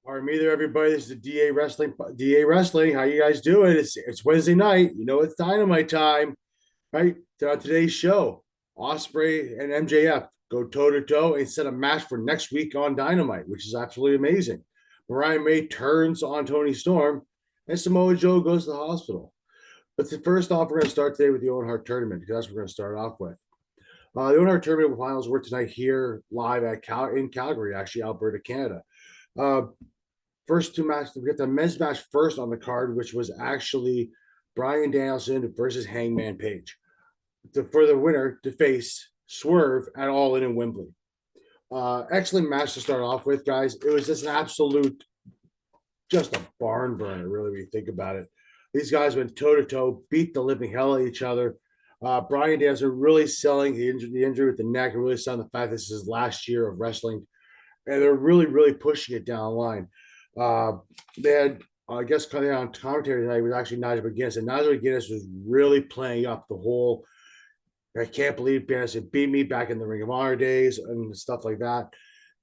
Pardon me there, everybody. This is the DA Wrestling. DA Wrestling. How you guys doing? It's Wednesday night. You know it's Dynamite time, right? On today's show, Osprey and MJF go toe to toe and set a match for next week on Dynamite, which is absolutely amazing. Mariah May turns on Tony Storm, and Samoa Joe goes to the hospital. But first off, we're going to start today with the Owen Hart tournament because that's what we're going to start off with. The Owen Hart tournament finals were tonight here live at in Calgary, actually Alberta, Canada. Uh, First two matches, we get the men's match first on the card, which was actually Bryan Danielson versus Hangman Page. For the winner to face Swerve at All In Wembley. Excellent match to start off with, guys. It was just an absolute, just a barn burner, really, when you think about it. These guys went toe to toe, beat the living hell out of each other. Bryan Danielson really selling the injury with the neck, and really selling the fact this is his last year of wrestling. And they're really, really pushing it down the line. They had, I guess, coming out on commentary tonight was actually Nigel McGuinness, and Nigel McGuinness was really playing up the whole. I can't believe Danielson beat me back in the Ring of Honor days and stuff like that.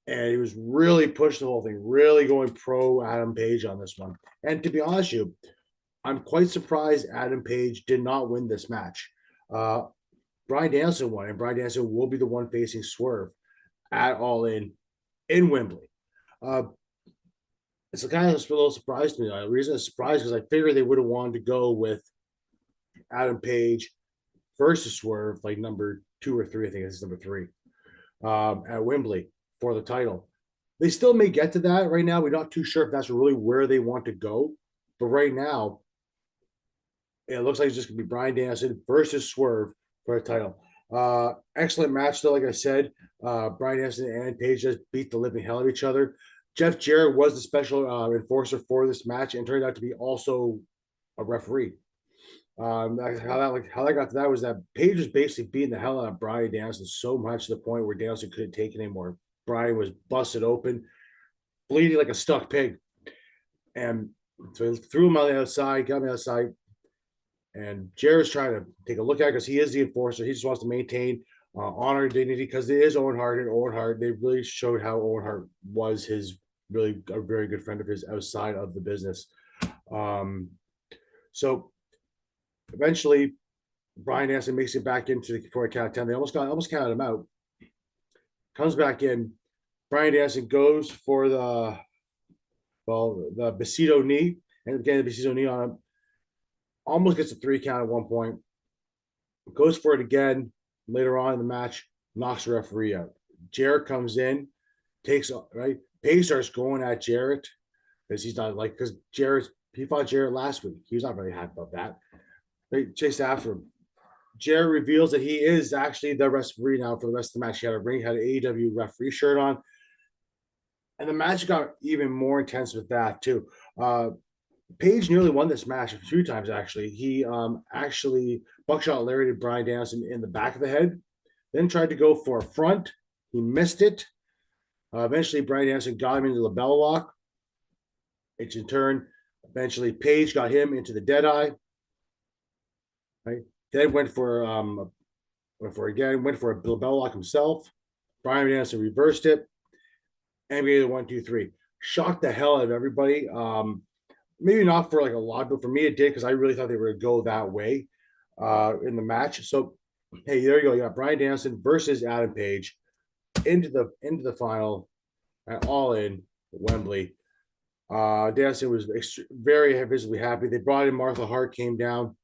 And he was really pushing the whole thing, really going pro Adam Page on this one. And to be honest with you, I'm quite surprised Adam Page did not win this match. Bryan Danielson won, and Bryan Danielson will be the one facing Swerve at All In Wembley. It's kind of a little surprise to me. The reason it's surprised because I figured they would have wanted to go with Adam Page versus Swerve, like number 2 or 3. I think this is number 3 at Wembley for the title. They still may get to that right now. We're not too sure if that's really where they want to go. But right now, it looks like it's just going to be Bryan Danielson versus Swerve for the title. Excellent match, though, like I said. Bryan Danielson and Page just beat the living hell out of each other. Jeff Jarrett was the special enforcer for this match and turned out to be also a referee. How that got to that was that Page was basically beating the hell out of Bryan Danielson so much to the point where Danielson couldn't take it anymore. Bryan was busted open, bleeding like a stuck pig. And so he threw him on the outside, got him outside. And Jarrett's trying to take a look at it because he is the enforcer. He just wants to maintain honor and dignity because it is Owen Hart, and Owen Hart, they really showed how Owen Hart was his really a very good friend of his outside of the business. So eventually Bryan Danielson makes it back into the for a count of 10. They almost counted him out. Comes back in. Bryan Danielson goes for the Besito knee, and again the Besito knee on him. Almost gets a 3 count at one point. Goes for it again later on in the match. Knocks the referee out. Jarrett comes in, takes right. Page starts going at Jarrett because he's not like because he fought Jarrett last week. He was not very happy about that. They chased after him. Jarrett reveals that he is actually the referee now for the rest of the match. He had an AEW referee shirt on. And the match got even more intense with that, too. Page nearly won this match 2 times, actually. He actually buckshot lariated Bryan Danielson in the back of the head, then tried to go for a front. He missed it. Eventually, Bryan Danielson got him into the bell lock. It's in turn. Eventually, Page got him into the dead eye. Right. Then went for a bell lock himself. Bryan Danielson reversed it. And we did 1, 2, 3. Shocked the hell out of everybody. Maybe not for like a lot, but for me it did because I really thought they were going to go that way in the match. So, hey, there you go. You got Bryan Danielson versus Adam Page into the final at All In Wembley. Danielson was very visibly happy. They brought in Martha Hart, came down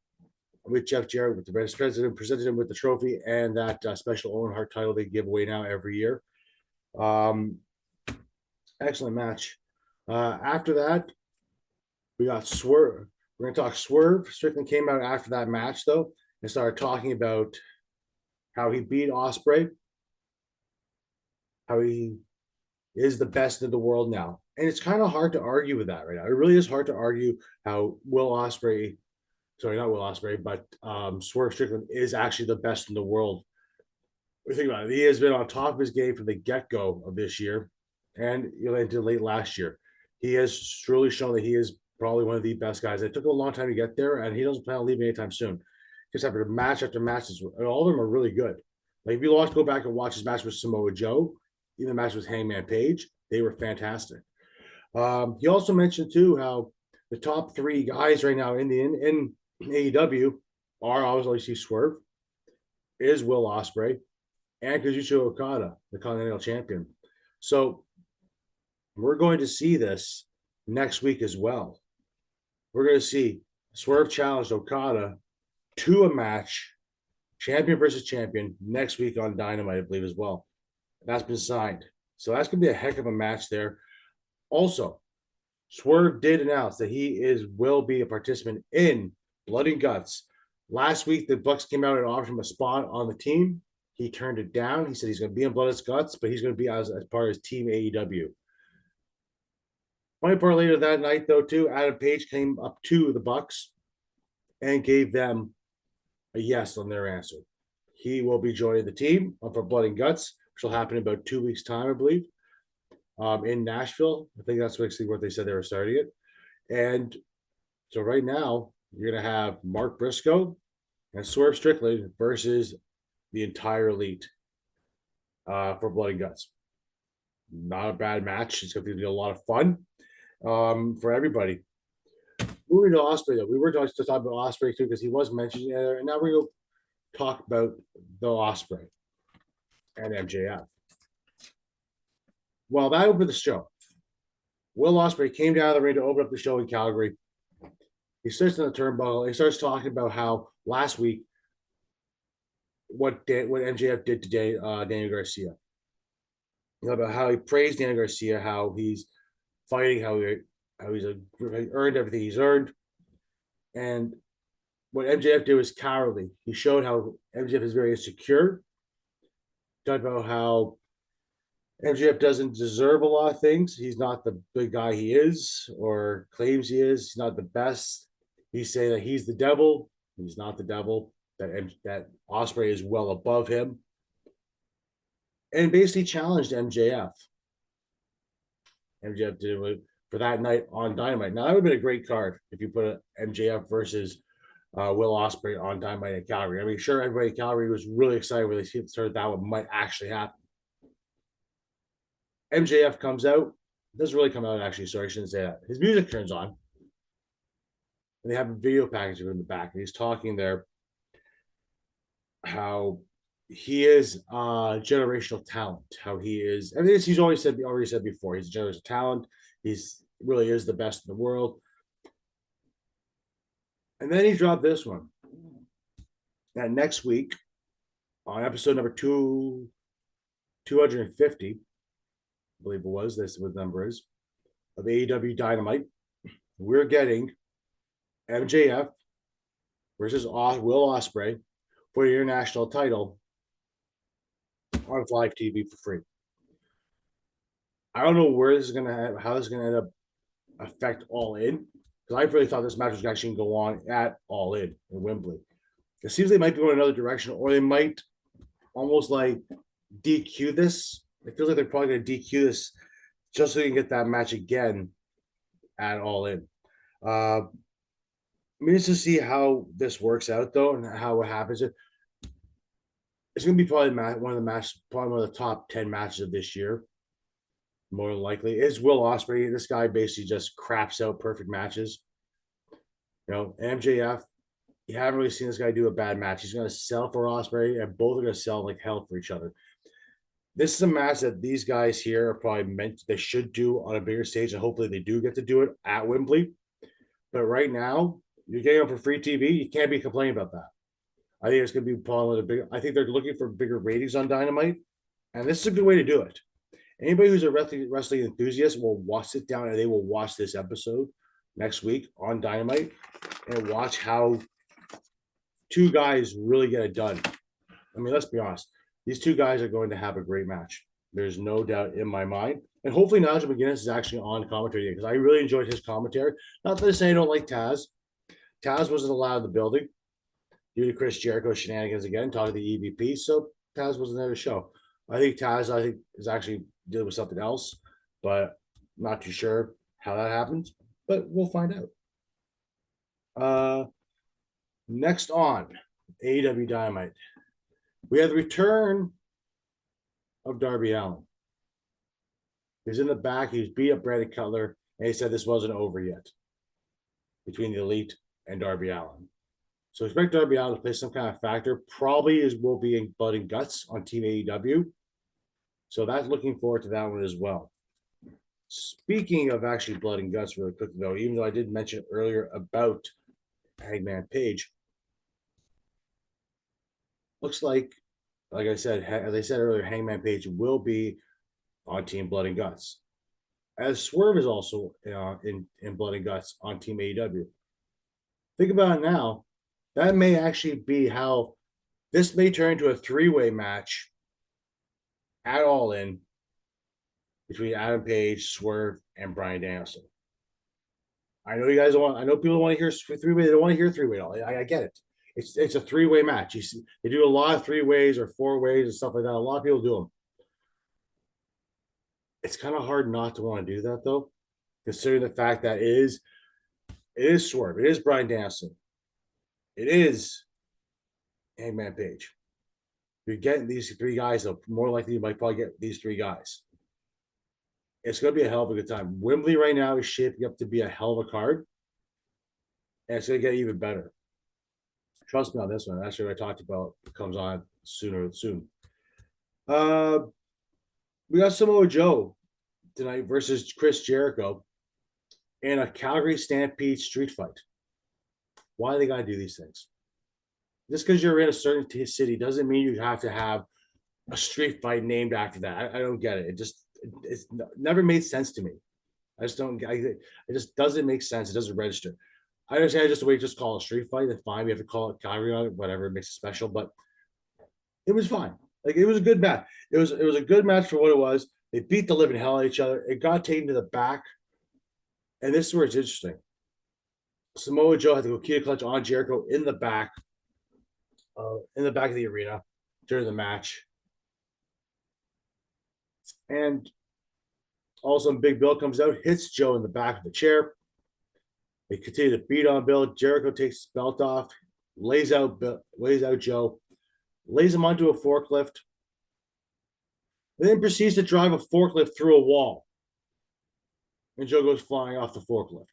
with Jeff Jarrett, with the vice president, presented him with the trophy and that special Owen Hart title they give away now every year. Excellent match. After that, we got Swerve. We're going to talk Swerve. Strickland came out after that match, though, and started talking about how he beat Osprey, how he is the best in the world now. And it's kind of hard to argue with that right now. It really is hard to argue how Swerve Strickland is actually the best in the world. We think about it. He has been on top of his game from the get-go of this year and into late last year. He has truly shown that he is probably one of the best guys. It took a long time to get there, and he doesn't plan on leaving anytime soon. Just after match after match, and all of them are really good. Like if you want to go back and watch his match with Samoa Joe, even the match with Hangman Page, they were fantastic. He also mentioned too how the top three guys right now in AEW are obviously Swerve, is Will Osprey, and Kazuchika Okada, the Continental Champion. So we're going to see this next week as well. We're going to see Swerve challenge Okada to a match, champion versus champion, next week on Dynamite, I believe, as well. That's been signed. So that's going to be a heck of a match there. Also, Swerve did announce that he will be a participant in Blood and Guts. Last week, the Bucks came out and offered him a spot on the team. He turned it down. He said he's going to be in Blood and Guts, but he's going to be as part of his team AEW. Funny part later that night, though, too, Adam Page came up to the Bucks and gave them a yes on their answer. He will be joining the team for Blood and Guts, which will happen in about 2 weeks' time, I believe, in Nashville. I think that's basically what they said they were starting it. And so right now, you're going to have Mark Briscoe and Swerve Strickland versus the entire elite for Blood and Guts. Not a bad match. It's going to be a lot of fun for everybody. Moving to Osprey, though, we were just talking about Osprey too because he was mentioned, and now we're going to talk about the Osprey and MJF. Well, that opened the show. Will Osprey came down the ring to open up the show in Calgary. He sits in the turnbuckle. He starts talking about how last week what MJF did today, Daniel Garcia. About how he praised Daniel Garcia, how he's fighting, how he's earned everything he's earned, and what MJF did was cowardly. He showed how MJF is very insecure. Talked about how MJF doesn't deserve a lot of things. He's not the big guy he is or claims he is. He's not the best. He's saying that he's the devil. He's not the devil. That Osprey is well above him. And basically challenged MJF. MJF did it for that night on Dynamite. Now, that would have been a great card if you put MJF versus Will Osprey on Dynamite in Calgary. I mean, sure, everybody in Calgary was really excited when they started that one might actually happen. MJF comes out. Doesn't really come out, actually. Sorry, I shouldn't say that. His music turns on. And they have a video package of him in the back. And he's talking there how he is generational talent. How he is, I mean, he's already said before, he's a generational talent. He's really is the best in the world. And then he dropped this one. And next week, on episode number 250, I believe it was, this is what the number is, of AEW Dynamite, we're getting MJF versus Will Osprey for the international title on live TV for free. I don't know where this is how this is gonna end up affect All In, because I really thought this match was actually gonna go on at All In Wembley. It seems they might be going another direction, or they might almost like DQ this. It feels like they're probably gonna DQ this just so you can get that match again at All In. I mean, just to see how this works out though, and how it happens. It's going to be probably one of the top 10 matches of this year. More than likely, is Will Osprey. This guy basically just craps out perfect matches. You know, MJF. You haven't really seen this guy do a bad match. He's going to sell for Osprey, and both are going to sell like hell for each other. This is a match that these guys here are probably they should do on a bigger stage, and hopefully they do get to do it at Wembley. But right now, you're getting them for free TV. You can't be complaining about that. I think it's going to be probably bigger. I think they're looking for bigger ratings on Dynamite, and this is a good way to do it. Anybody who's a wrestling enthusiast will sit down and they will watch this episode next week on Dynamite and watch how two guys really get it done. I mean, let's be honest. These two guys are going to have a great match. There's no doubt in my mind. And hopefully Nigel McGuinness is actually on commentary because I really enjoyed his commentary. Not that I say I don't like Taz. Taz wasn't allowed in the building due to Chris Jericho shenanigans again, talking to the EVP. So Taz wasn't there to show. I think Taz, is actually dealing with something else, but I'm not too sure how that happens. But we'll find out. Next on AEW Dynamite, we have the return of Darby Allin. He was in the back. He was beat up Brandon Cutler, and he said this wasn't over yet between the Elite and Darby Allin. So expect Darby Allin to play some kind of factor. Probably will be in Blood and Guts on Team AEW. So that's looking forward to that one as well. Speaking of actually Blood and Guts, really quick though, even though I did mention earlier about Hangman Page, looks like I said, as I said earlier, Hangman Page will be on Team Blood and Guts, as Swerve is also in Blood and Guts on Team AEW. Think about it now. That may actually be how this may turn into a three-way match at All In between Adam Page, Swerve, and Bryan Danielson. I know you guys don't want. I know people want to hear three-way. They don't want to hear three-way. I get it. It's a three-way match. You see, they do a lot of three ways or four ways and stuff like that. A lot of people do them. It's kind of hard not to want to do that though, considering the fact that it is Swerve, it is Bryan Danielson, it is Hangman Page. You're getting these three guys, though. More likely you might probably get these three guys. It's going to be a hell of a good time. Wembley right now is shaping up to be a hell of a card, and it's going to get even better. Trust me on this one. Actually, what I talked about comes on soon. We got Samoa Joe tonight versus Chris Jericho in a Calgary Stampede street fight. Why they got to do these things? Just because you're in a certain city doesn't mean you have to have a street fight named after that. I don't get it. It's never made sense to me. I just don't. It just doesn't make sense. It doesn't register. I understand just the way you just call it a street fight. That's fine. We have to call it Calgary on it, whatever. It makes it special, but it was fine. Like, it was a good match. It was a good match for what it was. They beat the living hell out of each other. It got taken to the back, and this is where it's interesting. Samoa Joe had to go key clutch on Jericho in the back of the arena during the match. And all of a sudden, Big Bill comes out, hits Joe in the back of the chair. They continue to beat on Bill. Jericho takes his belt off, lays out Joe, lays him onto a forklift, and then proceeds to drive a forklift through a wall. And Joe goes flying off the forklift.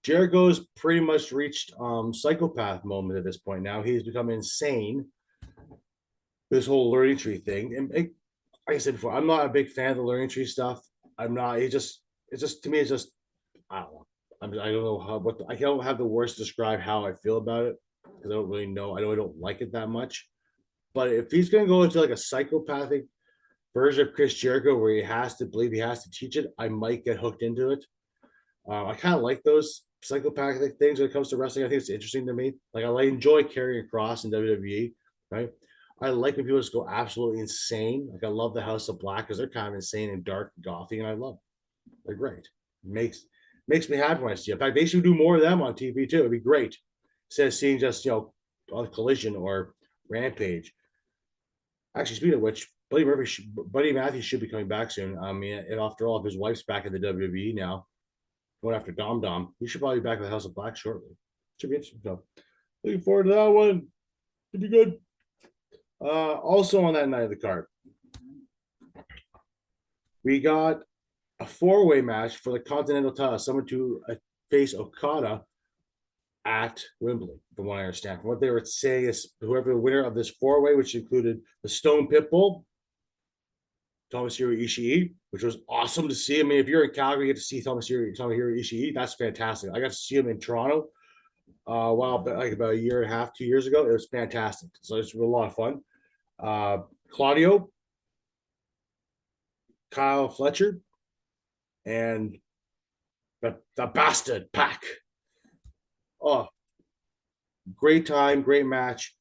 Jericho's pretty much reached psychopath moment at this point now. He's become insane. This whole learning tree thing. And like I said before, I'm not a big fan of the learning tree stuff. I'm not. It's just to me, it's just, I don't know. I don't know I don't have the words to describe how I feel about it, because I don't really know. I know I don't like it that much. But if he's going to go into like a psychopathic version of Chris Jericho where he has to believe he has to teach it, I might get hooked into it. I kind of like those psychopathic things when it comes to wrestling. I think it's interesting to me. Like, I enjoy carrying cross in WWE, right? I like when people just go absolutely insane. Like, I love the House of Black because they're kind of insane and dark and gothy, and I love them. They're great. Makes me happy when I see it. In fact, they should do more of them on TV too. It'd be great. Instead of seeing just, on Collision or Rampage. Actually, speaking of which, Buddy Matthews should be coming back soon. I mean, and after all, if his wife's back in the WWE now, going after Dom, he should probably be back in the House of Black shortly. Should be interesting. So, looking forward to that one. Should be good. Also on that night of the card, we got a four-way match for the Continental title. Someone to face Okada at Wembley, from what I understand. From what they were saying is whoever the winner of this four-way, which included the Stone Pitbull, Tomohiro Ishii, which was awesome to see. I mean, if you're in Calgary, you get to see Tomohiro Ishii. That's fantastic. I got to see him in Toronto about a year and a half, 2 years ago. It was fantastic. So it's a lot of fun. Claudio, Kyle Fletcher, and the Bastard Pack. Oh, great time, great match.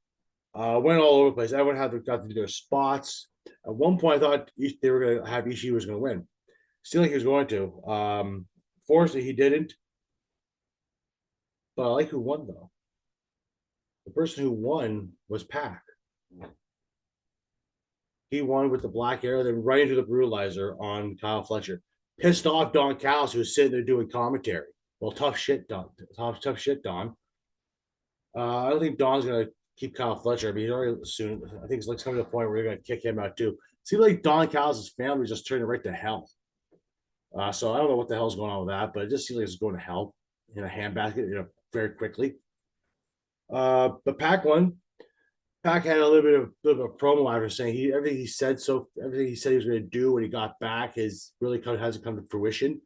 Went all over the place. Everyone got to do their spots. At one point, I thought they were going to have Ishii was going to win. Still like he was going to. Fortunately, he didn't. But I like who won, though. The person who won was Pac. He won with the black arrow, then right into the brutalizer on Kyle Fletcher. Pissed off Don Callis, who was sitting there doing commentary. Well, tough shit, Don. Tough shit, Don. I don't think Don's going to keep Kyle Fletcher. I mean, he's already soon. I think it's like coming to the point where they're going to kick him out too. Seems like Don Callis' family just turned it right to hell. So I don't know what the hell's going on with that, but it just seems like it's going to hell in a handbasket, very quickly. But Pac won. Pac had a little bit of a promo after saying everything he said he was going to do when he got back hasn't come to fruition.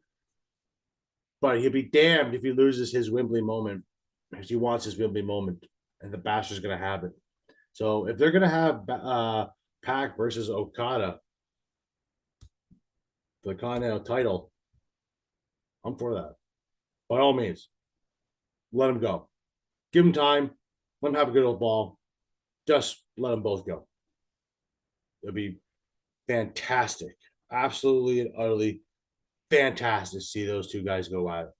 But he'll be damned if he loses his Wembley moment, because he wants his Wembley moment, and the Bastard's going to have it. So if they're going to have Pac versus Okada for the Continental title, I'm for that. By all means, let him go. Give him time. Let him have a good old ball. Just let them both go. It'll be fantastic. Absolutely and utterly fantastic to see those two guys go at it.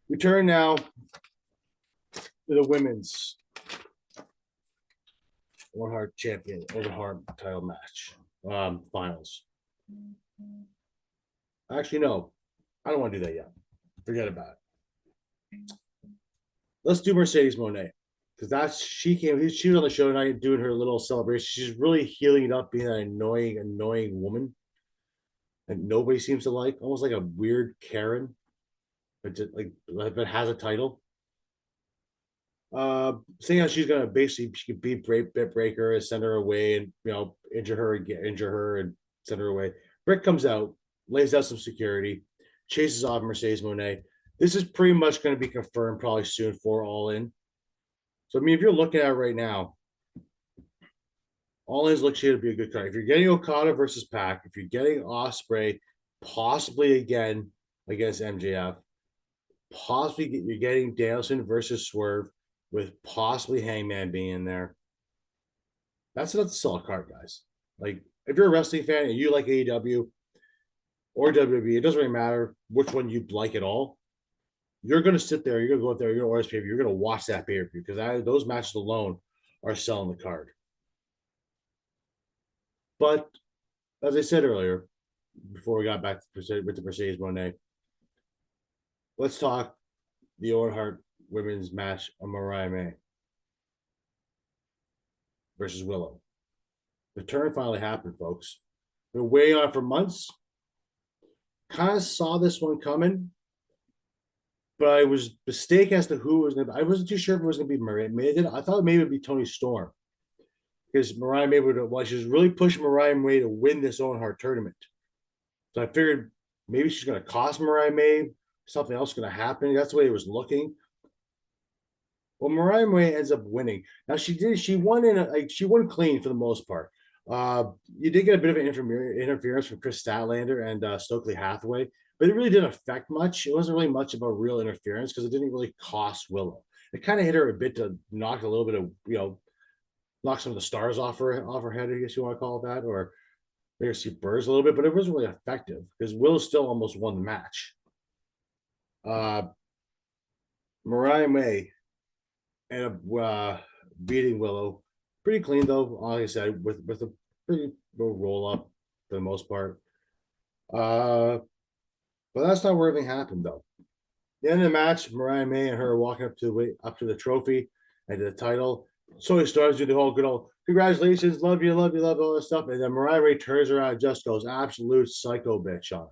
We turn now to the women's One Heart Champion over Heart title match finals. Actually, no, I don't want to do that yet. Forget about it. Let's do Mercedes Moné, because she was on the show tonight doing her little celebration. She's really healing it up, being an annoying woman that nobody seems to like, almost like a weird Karen, but just but has a title. Saying how she's gonna she could beat Britt Breaker and send her away, and injure her and send her away. Britt comes out, lays out some security, chases off Mercedes Moné. This is pretty much going to be confirmed probably soon for All In. So I mean, if you're looking at it right now, All In's looks here to be a good card. If you're getting Okada versus Pac, if you're getting Osprey, possibly again against MJF, possibly you're getting Danielson versus Swerve, with possibly Hangman being in there. That's enough to sell a card, guys. Like, if you're a wrestling fan and you like AEW or WWE, it doesn't really matter which one you like at all. You're going to sit there, you're going to go out there, you're going to order this pay-per-view, you're going to watch that pay-per-view, because those matches alone are selling the card. But as I said earlier, before we got back with the Mercedes Moné, let's talk the Owen Hart women's match of Mariah May versus Willow. The turn finally happened, folks. Been waiting on it for months. Kind of saw this one coming, but I was mistaken as to who it was going to be. I wasn't too sure if it was going to be Mariah May. I thought maybe it would be Toni Storm, because Mariah May she was really pushing Mariah May to win this Owen Hart tournament. So I figured maybe she's going to cost Mariah May. Something else going to happen. That's the way it was looking. Well, Mariah May ends up winning. Now she won clean for the most part. You did get a bit of an interference from Chris Statlander and Stokely Hathaway, but it really didn't affect much. It wasn't really much of a real interference, because it didn't really cost Willow. It kind of hit her a bit to knock a little bit of, knock some of the stars off her head, I guess you want to call it that, or maybe see burrs a little bit, but it wasn't really effective, because Willow still almost won the match. Mariah May ended up beating Willow pretty clean, though. Like I said, with a pretty low roll up for the most part. But that's not where everything happened, though. The end of the match, Mariah May and her walking up to the trophy and the title. So he starts doing the whole good old congratulations, love you, all this stuff, and then Mariah May turns around and just goes absolute psycho bitch on her.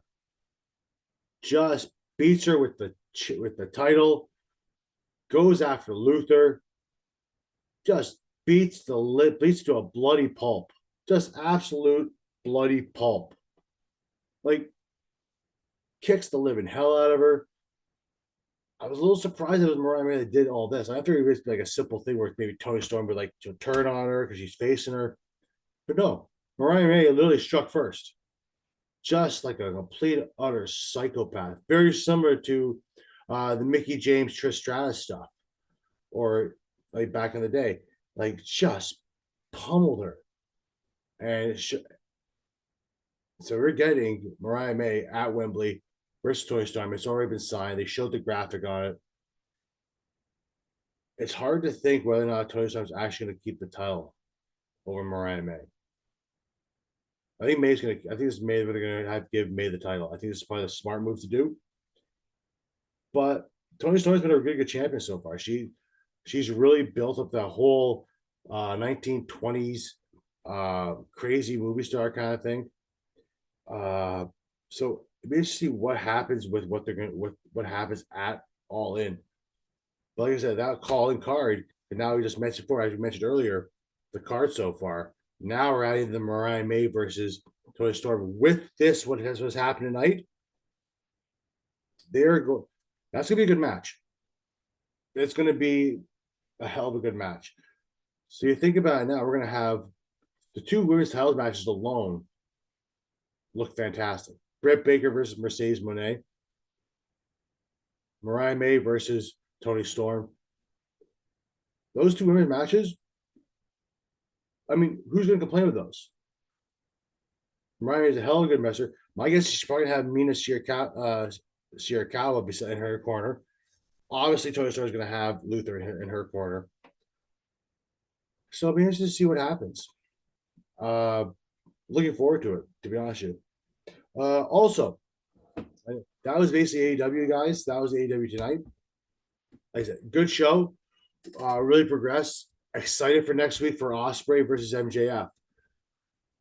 Just beats her with the title. Goes after Luther. Just beats to a bloody pulp. Just absolute bloody pulp. Like, kicks the living hell out of her. I was a little surprised it was Mariah May that did all this. I figured it was like a simple thing where maybe Toni Storm would turn on her because she's facing her. But no, Mariah May literally struck first. Just like a complete, utter psychopath. Very similar to the Mickey James Trish Stratus stuff, or like back in the day, like just pummeled her. And so we're getting Mariah May at Wembley versus Toni Storm. It's already been signed. They showed the graphic on it. It's hard to think whether or not Toni Storm's actually going to keep the title over Mariah May. I think it's May they're going to have to give May the title. I think this is probably a smart move to do. But Toni Storm's been a really good champion so far. She's really built up that whole 1920s crazy movie star kind of thing. So it'd be interesting to see what happens with what they're going to what happens at All In. But like I said, that calling card, and now we just mentioned before, as we mentioned earlier, the card so far. Now we're adding the Mariah May versus Toni Storm with this. What has what's happened tonight? They're going. That's gonna be a good match. It's gonna be a hell of a good match. So you think about it now, we're gonna have the two women's titles matches alone look fantastic. Britt Baker versus Mercedes Moné. Mariah May versus Toni Storm. Those two women's matches, I mean, who's going to complain with those? Mariah is a hell of a good wrestler. My guess is she's probably going to have Mina Shirakawa beside in her corner. Obviously, Toni Storm is going to have Luther in her corner. So it'll be interesting to see what happens. Looking forward to it, to be honest with you. Also, that was basically AEW, guys. That was AEW tonight. Like I said, good show. Really progressed. Excited for next week for Osprey versus MJF.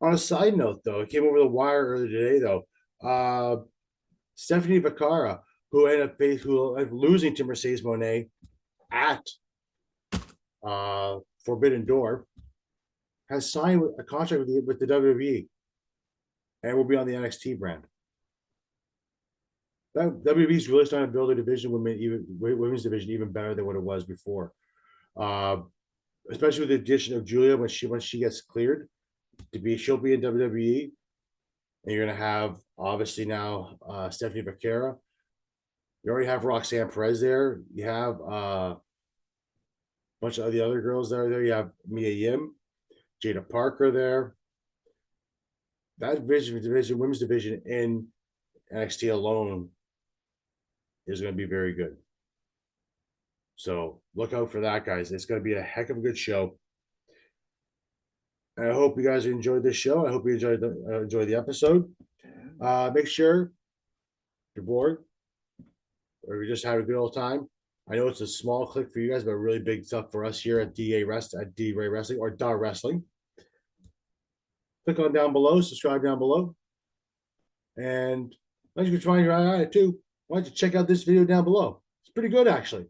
On a side note, though, it came over the wire earlier today, though. Stephanie Vacara, who ended up losing to Mercedes Moné at Forbidden Door, has signed a contract with the WWE and will be on the NXT brand. That WWE's really starting to build a division, women's division, even better than what it was before. Especially with the addition of Julia when she gets cleared she'll be in WWE, and you're gonna have obviously now Stephanie Vaquera. You already have Roxanne Perez there. You have a bunch of the other girls that are there. You have Mia Yim, Jada Parker there. That division, women's division in NXT alone is going to be very good. So look out for that, guys. It's going to be a heck of a good show. And I hope you guys enjoyed this show. I hope you enjoyed the episode. Make sure if you're bored or you just had a good old time. I know it's a small click for you guys, but really big stuff for us here at D-Ray Wrestling or Dar Wrestling. Click on down below, subscribe down below. And once you can find your eye too, why don't you check out this video down below? It's pretty good, actually.